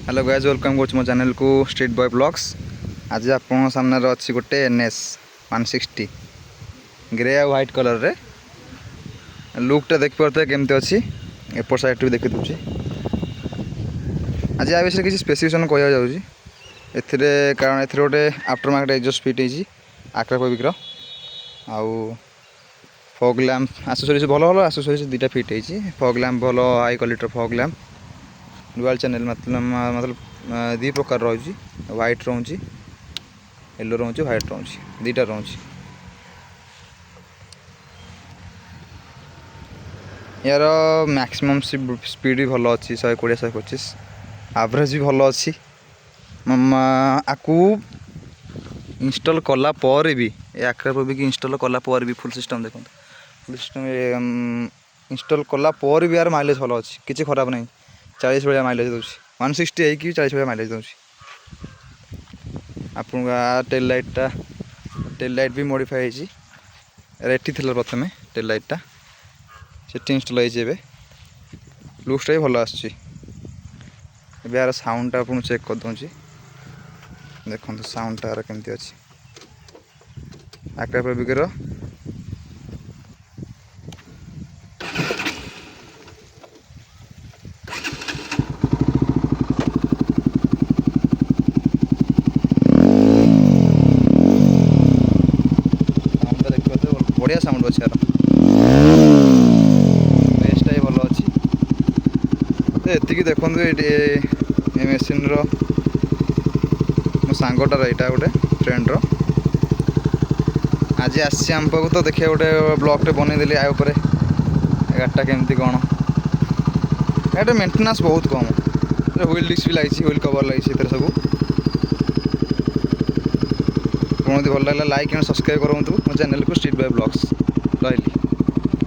Hello guys welcome कर मो channel को स्ट्रीट बॉय ब्लॉग्स। आज आप सामने अच्छी गोटे NS 160 ग्रे और व्हाइट कलर रे लुकटा देख पारे केमती अच्छी एपट साइड भी देखी दूसरी। आज या विषय किसी स्पेसिफिकेशन कह जाऊँगी कारण ए गोटे आफ्टर मार्केट एग्जॉस्ट फिट होती आक्राफोबिक्र आउ फॉग लैंप आसेसरीज भल भल आसेसरीज दुटा फिट होती। फॉग लैंप भल high quality fog lamp dual channel मतलब दी प्रकार रही व्हाइट रोचे येलो रोचे व्हाइट रोचे दुटा रोचे। यार मैक्सिमम स्पीड भी भल अच्छी 120 125 एवरेज भी भल अच्छी। आपको इंस्टॉल कला पर भी आक्राफोबिक इंस्टॉल कला पर भी फुल सिस्टम देखो फुल सिस्टम इंस्टॉल कला पर भी यार माइलेज भल अच्छी किसी खराब नहीं 40 भाया माइलेज दूसरी 160 है 40 भाया माइलेज दूसरी। आप टेल लाइट भी मॉडिफाई रेटी थी प्रथम टेल लाइटा से इंस्टॉल होते लुक्सटा भी भल आस यार साउंडटा आपको चेक कर दूँगी देखो साउंडटा यार केमती अच्छी आक्राफोबिक्र बढ़िया साउंड अच्छे यार बेसटा भी भल अच्छी। एति देखो ये मेसीन मो सांगटार यहाँ गोटे फ्रेंड्र आज आसी आम पाक तो देखिए गोटे ब्लॉगटे बनईदेली आपर गाड़ीटा केमती कौन गाड़ी मेंटेनेंस बहुत कम व्हील डिस्क भी लगी व्हील कवर लगी सब। भल लगे लाइक एंड सब्सक्राइब करूँ मो चैनल को स्ट्रीट बॉय ब्लॉग्स रही।